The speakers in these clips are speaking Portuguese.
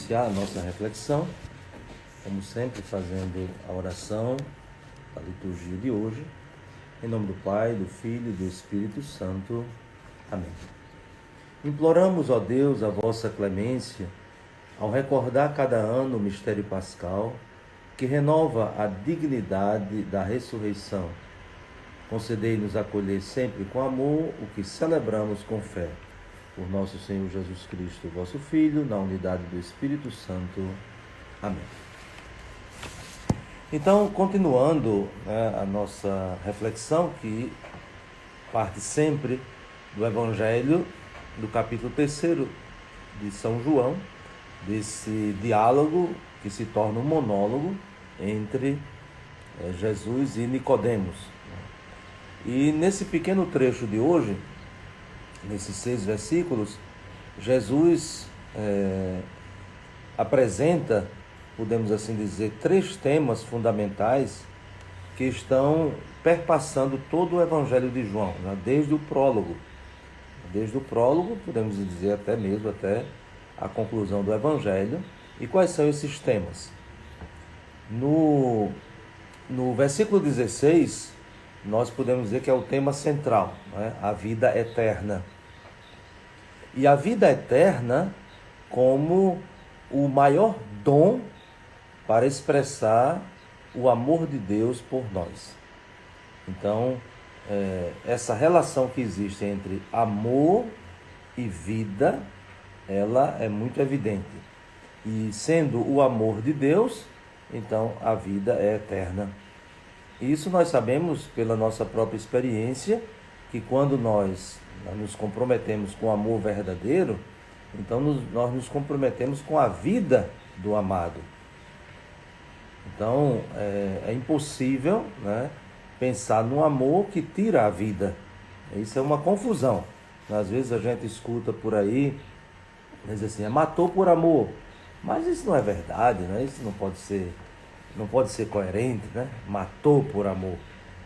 iniciar a nossa reflexão, como sempre, fazendo a oração da liturgia de hoje, em nome do Pai, do Filho e do Espírito Santo. Amém. Imploramos, ó Deus, a vossa clemência, ao recordar cada ano o mistério pascal, que renova a dignidade da ressurreição. Concedei-nos acolher sempre com amor o que celebramos com fé. Por nosso Senhor Jesus Cristo, vosso Filho, na unidade do Espírito Santo. Amém. Então, continuando a nossa reflexão, que parte sempre do Evangelho, do capítulo 3 de São João, desse diálogo que se torna um monólogo entre Jesus e Nicodemos. E nesse pequeno trecho de hoje, nesses 6 versículos, Jesus apresenta, podemos assim dizer, 3 temas fundamentais que estão perpassando todo o Evangelho de João, né? Desde o prólogo. Desde o prólogo, podemos dizer até mesmo até a conclusão do Evangelho. E quais são esses temas? No versículo 16, nós podemos dizer que é o tema central, né? A vida eterna. E a vida eterna como o maior dom para expressar o amor de Deus por nós. Então, essa relação que existe entre amor e vida, ela é muito evidente. E sendo o amor de Deus, então a vida é eterna. Isso nós sabemos pela nossa própria experiência, que quando nós nos comprometemos com o amor verdadeiro, então nós nos comprometemos com a vida do amado. Então é impossível, né, pensar no amor que tira a vida. Isso é uma confusão. Às vezes a gente escuta por aí, diz assim, matou por amor. Mas isso não é verdade, né? Isso não pode ser coerente, né? Matou por amor.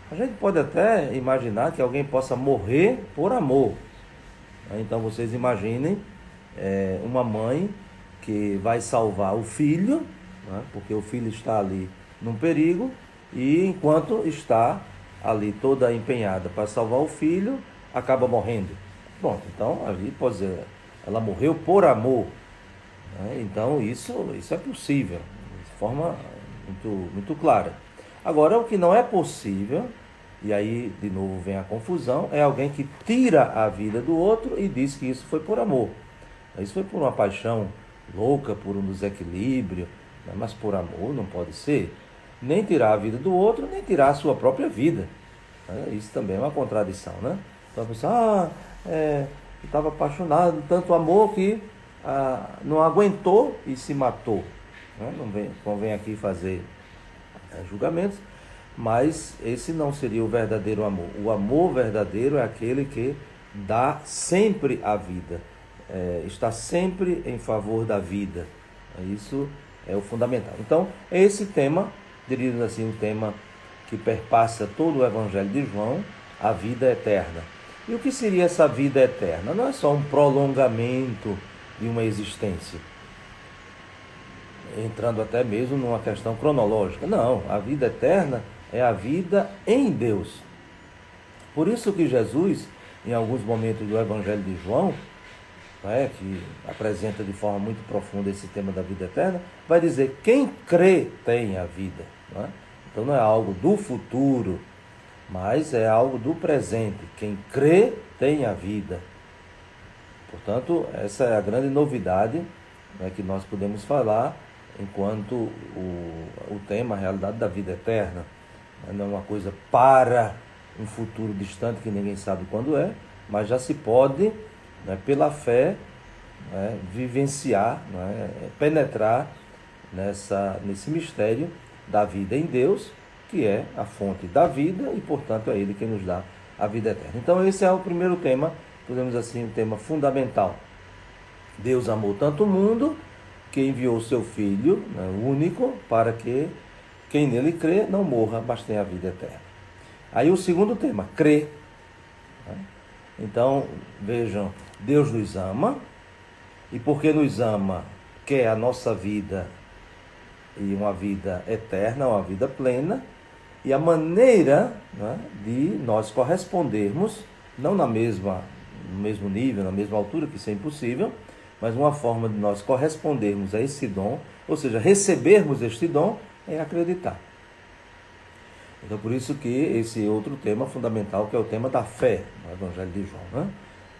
A gente pode até imaginar que alguém possa morrer por amor. Então vocês imaginem uma mãe que vai salvar o filho, né? Porque o filho está ali num perigo, e enquanto está ali toda empenhada para salvar o filho, acaba morrendo. Bom, então ali pode dizer, ela morreu por amor. Então isso é possível, de forma muito clara. Agora, o que não é possível, e aí de novo vem a confusão, é alguém que tira a vida do outro e diz que isso foi por amor. Isso foi por uma paixão louca, por um desequilíbrio, né? Mas por amor não pode ser. Nem tirar a vida do outro, nem tirar a sua própria vida. Isso também é uma contradição, né? Então a pessoa, estava apaixonado, tanto amor que não aguentou e se matou. Não convém aqui fazer julgamentos, mas esse não seria o verdadeiro amor. O amor verdadeiro é aquele que dá sempre a vida, está sempre em favor da vida. Isso é o fundamental. Então, esse tema, diríamos assim, um tema que perpassa todo o Evangelho de João, a vida eterna. E o que seria essa vida eterna? Não é só um prolongamento de uma existência, entrando até mesmo numa questão cronológica. Não, a vida eterna é a vida em Deus. Por isso que Jesus, em alguns momentos do Evangelho de João, que apresenta de forma muito profunda esse tema da vida eterna, vai dizer, quem crê tem a vida. Então não é algo do futuro, mas é algo do presente. Quem crê tem a vida. Portanto, essa é a grande novidade, que nós podemos falar enquanto o tema, a realidade da vida eterna. Não é uma coisa para um futuro distante que ninguém sabe quando é, mas já se pode, pela fé, vivenciar, penetrar nesse mistério da vida em Deus, que é a fonte da vida e, portanto, é Ele que nos dá a vida eterna. Então, esse é o primeiro tema, podemos assim, um tema fundamental. Deus amou tanto o mundo que enviou o seu Filho, único, para que quem nele crê não morra, mas tenha a vida eterna. Aí o segundo tema, crer. Então, vejam, Deus nos ama, e porque nos ama, quer a nossa vida e uma vida eterna, uma vida plena, e a maneira, né, de nós correspondermos, não no mesmo nível, na mesma altura, que isso é impossível, mas uma forma de nós correspondermos a esse dom, ou seja, recebermos este dom, é acreditar. Então, por isso que esse outro tema fundamental, que é o tema da fé, no Evangelho de João, né?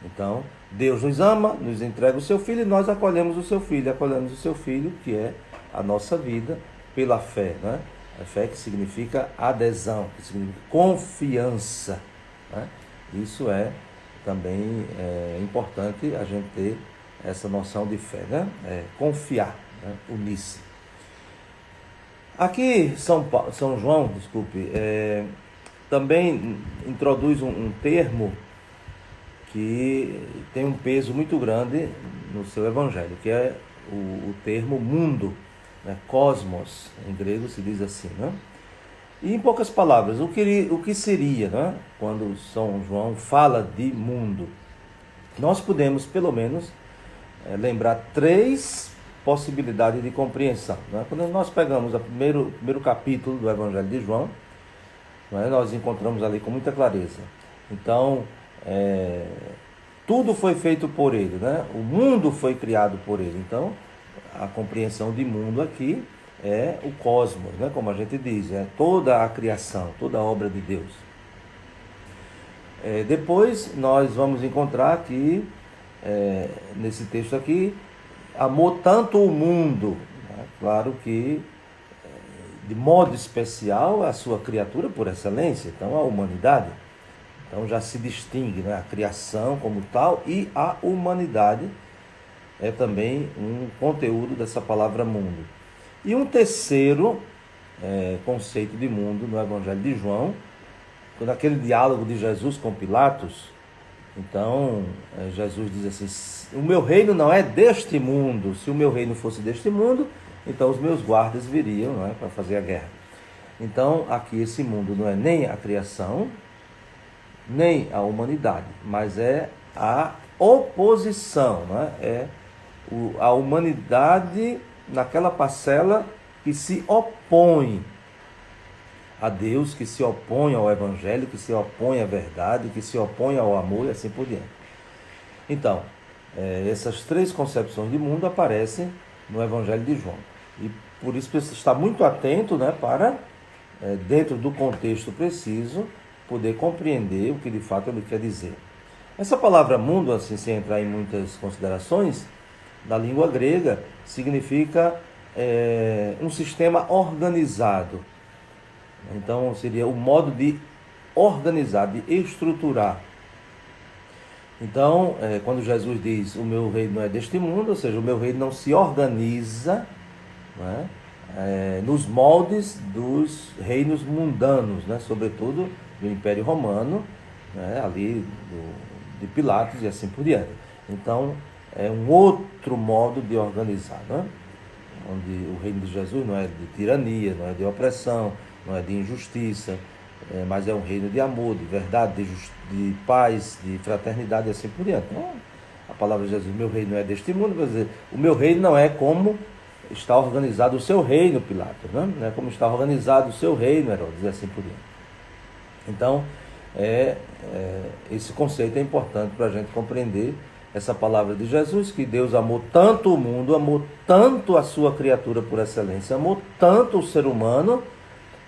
Então, Deus nos ama, nos entrega o seu Filho, e nós acolhemos o seu Filho, que é a nossa vida, pela fé, né? A fé que significa adesão, que significa confiança, né? Isso é também importante a gente ter essa noção de fé, né? Confiar, né? Unir-se. Aqui São João, também introduz um termo que tem um peso muito grande no seu evangelho, que é o termo mundo, né? Cosmos, em grego se diz assim, né? E em poucas palavras, o que seria, né, quando São João fala de mundo? Nós podemos, pelo menos, lembrar 3 possibilidades de compreensão, né? Quando nós pegamos o primeiro capítulo do Evangelho de João, né, nós encontramos ali com muita clareza. Então, tudo foi feito por ele, né? O mundo foi criado por ele. Então, a compreensão de mundo aqui é o cosmos, né? Como a gente diz, é toda a criação, toda a obra de Deus. Depois nós vamos encontrar que, nesse texto aqui, amou tanto o mundo, né? Claro que, de modo especial, a sua criatura por excelência, então a humanidade. Então já se distingue, né, a criação como tal, e a humanidade é também um conteúdo dessa palavra mundo. E um terceiro conceito de mundo no Evangelho de João, naquele diálogo de Jesus com Pilatos. Então Jesus diz assim: o meu reino não é deste mundo. Se o meu reino fosse deste mundo, então os meus guardas viriam, não é, para fazer a guerra. Então aqui esse mundo não é nem a criação, nem a humanidade, mas é a oposição, não é? A humanidade naquela parcela que se opõe a Deus, que se opõe ao Evangelho, que se opõe à verdade, que se opõe ao amor e assim por diante. Então, essas 3 concepções de mundo aparecem no Evangelho de João. E por isso precisa estar muito atento, né, para, dentro do contexto preciso, poder compreender o que de fato ele quer dizer. Essa palavra mundo, assim, sem entrar em muitas considerações, na língua grega, significa um sistema organizado. Então, seria o modo de organizar, de estruturar. Então, quando Jesus diz: o meu reino não é deste mundo, ou seja, o meu reino não se organiza, não é, nos moldes dos reinos mundanos, né? Sobretudo do Império Romano, né? Ali de Pilatos e assim por diante. Então, é um outro modo de organizar, né? Onde o reino de Jesus não é de tirania, não é de opressão, não é de injustiça, mas é um reino de amor, de verdade, de paz, de fraternidade e assim por diante. Então, a palavra de Jesus: meu reino não é deste mundo, quer dizer, o meu reino não é como está organizado o seu reino, Pilatos, né? Não é como está organizado o seu reino, Herodes, e assim por diante. Então, esse conceito é importante para a gente compreender essa palavra de Jesus, que Deus amou tanto o mundo, amou tanto a sua criatura por excelência, amou tanto o ser humano,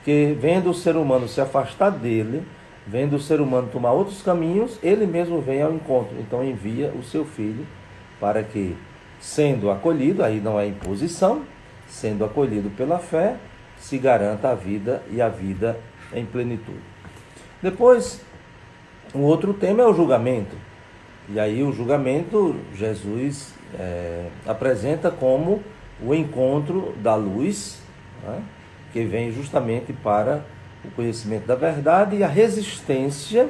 que vendo o ser humano se afastar dele, vendo o ser humano tomar outros caminhos, ele mesmo vem ao encontro. Então envia o seu Filho para que, sendo acolhido, aí não é imposição, sendo acolhido pela fé, se garanta a vida, e a vida em plenitude. Depois, um outro tema é o julgamento. E aí o julgamento, Jesus apresenta como o encontro da luz, né, que vem justamente para o conhecimento da verdade, e a resistência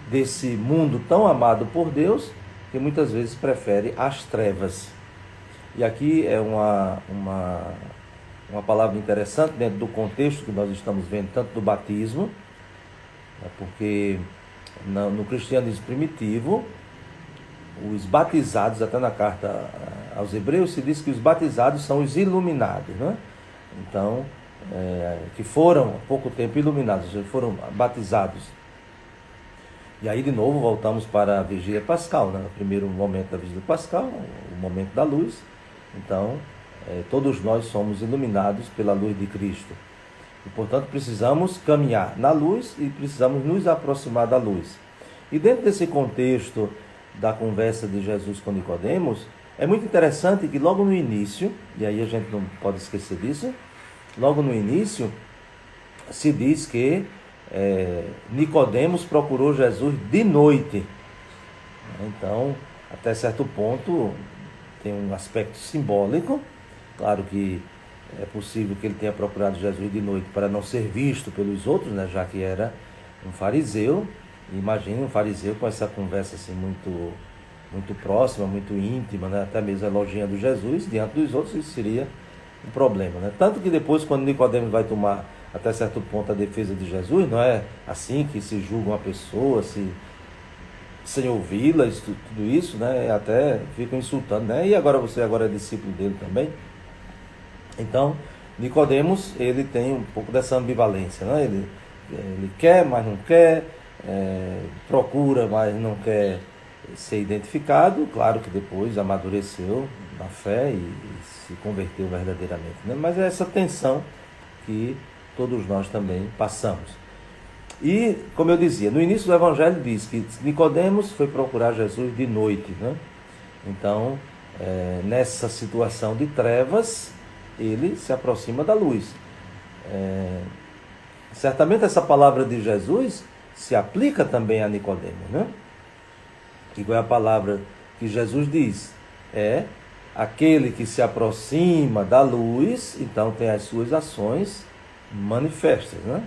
desse mundo tão amado por Deus, que muitas vezes prefere as trevas. E aqui é uma palavra interessante dentro do contexto que nós estamos vendo, tanto do batismo, porque no cristianismo primitivo, os batizados, até na carta aos Hebreus se diz que os batizados são os iluminados, né? Então, que foram há pouco tempo iluminados, foram batizados. E aí de novo voltamos para a vigília pascal, né? No primeiro momento da vigília pascal, o momento da luz. Então, todos nós somos iluminados pela luz de Cristo. E, portanto, precisamos caminhar na luz e precisamos nos aproximar da luz. E dentro desse contexto da conversa de Jesus com Nicodemos, é muito interessante que logo no início, e aí a gente não pode esquecer disso, logo no início se diz que Nicodemos procurou Jesus de noite. Então, até certo ponto, tem um aspecto simbólico. Claro que é possível que ele tenha procurado Jesus de noite para não ser visto pelos outros, né, já que era um fariseu. Imagine um fariseu com essa conversa assim muito próxima, muito íntima, né, até mesmo elogiando Jesus diante dos outros, isso seria um problema, né? Tanto que depois, quando Nicodemos vai tomar até certo ponto a defesa de Jesus, não é assim que se julga uma pessoa, sem ouvi-la, tudo isso, né? Até ficam insultando, né? E agora você agora é discípulo dele também. Então, Nicodemos, ele tem um pouco dessa ambivalência, né? Ele quer, mas não quer, procura, mas não quer ser identificado. Claro que depois amadureceu na fé e se converteu verdadeiramente, né? Mas é essa tensão que todos nós também passamos. E, como eu dizia, no início do Evangelho diz que Nicodemos foi procurar Jesus de noite, né? Então, nessa situação de trevas, ele se aproxima da luz. Certamente essa palavra de Jesus se aplica também a Nicodemos, né? E qual é a palavra que Jesus diz? Aquele que se aproxima da luz, então tem as suas ações manifestas, né?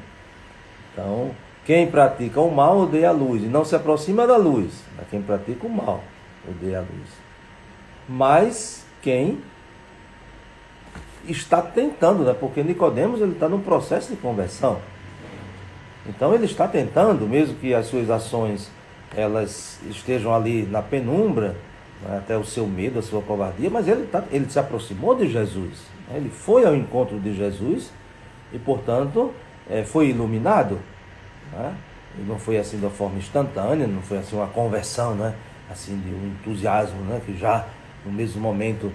Então, quem pratica o mal odeia a luz e não se aproxima da luz. Mas quem pratica o mal odeia a luz. Mas quem está tentando, né? Porque Nicodemos ele está num processo de conversão. Então ele está tentando, mesmo que as suas ações elas estejam ali na penumbra, né? Até o seu medo, a sua covardia, mas ele se aproximou de Jesus, né? Ele foi ao encontro de Jesus e, portanto, foi iluminado, né? E não foi assim de uma forma instantânea, não foi assim uma conversão, né? Assim de um entusiasmo, né? Que já no mesmo momento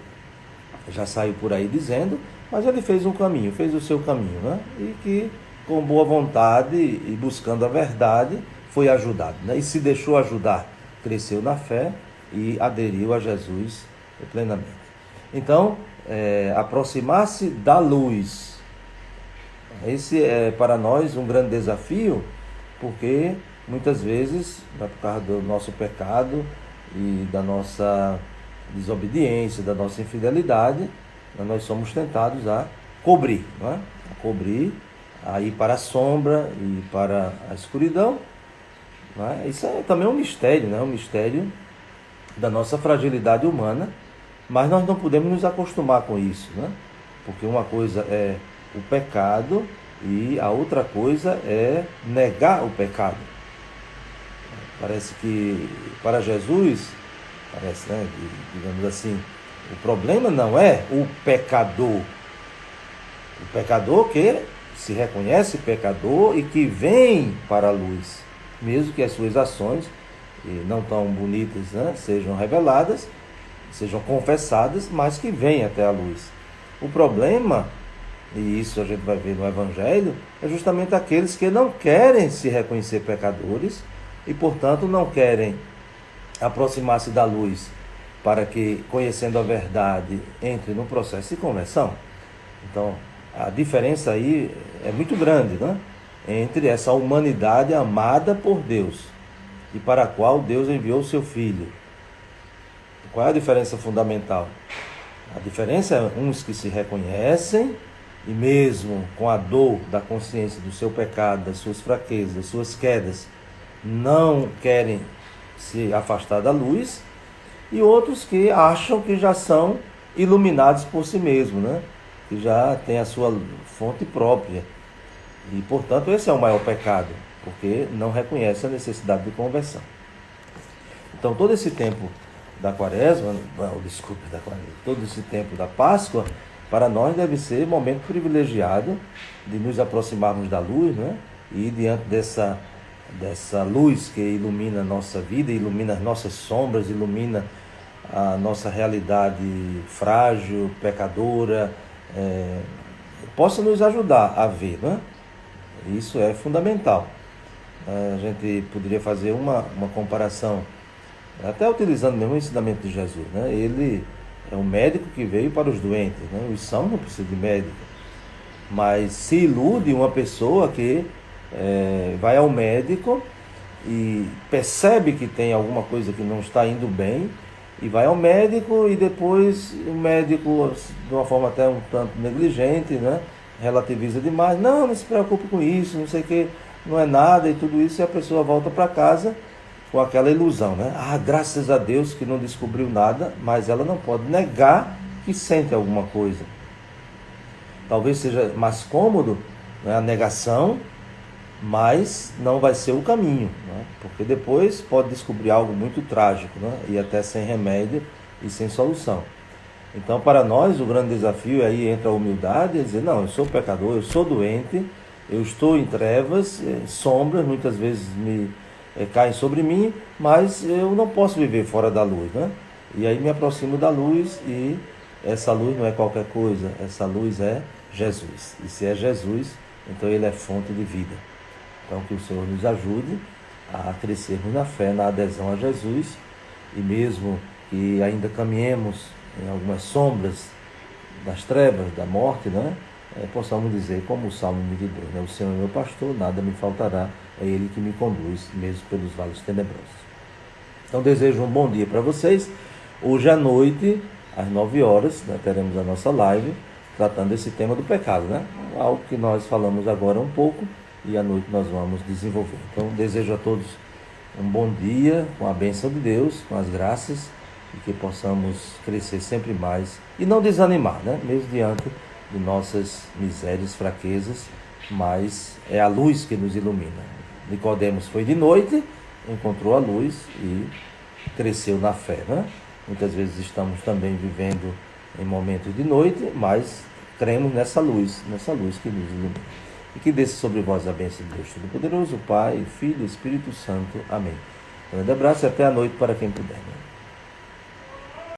já saiu por aí dizendo, mas ele fez um caminho, fez o seu caminho, né? E que com boa vontade e buscando a verdade foi ajudado, né? E se deixou ajudar, cresceu na fé e aderiu a Jesus plenamente. Então, aproximar-se da luz. Esse é para nós um grande desafio, porque muitas vezes, por causa do nosso pecado e da nossa desobediência, da nossa infidelidade, nós somos tentados a cobrir, não é? A cobrir, a ir para a sombra e para a escuridão. Não é? Isso é também um mistério, né? Um mistério da nossa fragilidade humana, mas nós não podemos nos acostumar com isso, né? Porque uma coisa é o pecado e a outra coisa é negar o pecado. Parece que para Jesus, né, digamos assim, o problema não é o pecador. O pecador que se reconhece pecador e que vem para a luz, mesmo que as suas ações não tão bonitas, né, sejam reveladas, sejam confessadas, mas que vêm até a luz. O problema, e isso a gente vai ver no Evangelho, é justamente aqueles que não querem se reconhecer pecadores e, portanto, não querem aproximar-se da luz para que, conhecendo a verdade, entre no processo de conversão. Então, a diferença aí é muito grande, né? Entre essa humanidade amada por Deus e para a qual Deus enviou o seu Filho. Qual é a diferença fundamental? A diferença é uns que se reconhecem e mesmo com a dor da consciência do seu pecado, das suas fraquezas, das suas quedas, não querem se afastar da luz, e outros que acham que já são iluminados por si mesmos, né? Que já tem a sua fonte própria. E, portanto, esse é o maior pecado, porque não reconhece a necessidade de conversão. Então, todo esse tempo da quaresma, não, desculpe, da quaresma, todo esse tempo da Páscoa, para nós deve ser um momento privilegiado de nos aproximarmos da luz, né? E diante dessa luz que ilumina a nossa vida, ilumina as nossas sombras, ilumina a nossa realidade frágil, pecadora, possa nos ajudar a ver, né? Isso é fundamental. A gente poderia fazer uma comparação, até utilizando mesmo o ensinamento de Jesus, né? Ele é um médico que veio para os doentes, né? Os sãos não precisam de médico, mas se ilude uma pessoa que vai ao médico e percebe que tem alguma coisa que não está indo bem, e vai ao médico e depois o médico, de uma forma até um tanto negligente, né, relativiza demais, não se preocupe com isso, não sei o que, não é nada e tudo isso, e a pessoa volta para casa com aquela ilusão, né? Graças a Deus que não descobriu nada, mas ela não pode negar que sente alguma coisa. Talvez seja mais cômodo, né, a negação, mas não vai ser o caminho, né? Porque depois pode descobrir algo muito trágico, né? E até sem remédio e sem solução. Então, para nós, o grande desafio aí entra a humildade, é dizer, não, eu sou pecador, eu sou doente, eu estou em trevas, sombras muitas vezes caem sobre mim, mas eu não posso viver fora da luz, né? E aí me aproximo da luz, e essa luz não é qualquer coisa, essa luz é Jesus. E se é Jesus, então ele é fonte de vida. Então que o Senhor nos ajude a crescermos na fé, na adesão a Jesus, e mesmo que ainda caminhemos em algumas sombras das trevas, da morte, né? Possamos dizer, como o Salmo 22, né? O Senhor é meu pastor, nada me faltará, é Ele que me conduz, mesmo pelos vales tenebrosos. Então desejo um bom dia para vocês. Hoje à noite, às 9 horas, né, teremos a nossa live, tratando esse tema do pecado, né? Algo que nós falamos agora um pouco, e à noite nós vamos desenvolver. Então desejo a todos um bom dia, com a bênção de Deus, com as graças, e que possamos crescer sempre mais e não desanimar, né? Mesmo diante de nossas misérias, fraquezas, mas é a luz que nos ilumina. Nicodemos foi de noite, encontrou a luz e cresceu na fé, né? Muitas vezes estamos também vivendo em momentos de noite, mas cremos nessa luz que nos ilumina. E que desça sobre vós a bênção de Deus Todo-Poderoso, Pai, Filho e Espírito Santo. Amém. Um grande abraço e até a noite para quem puder.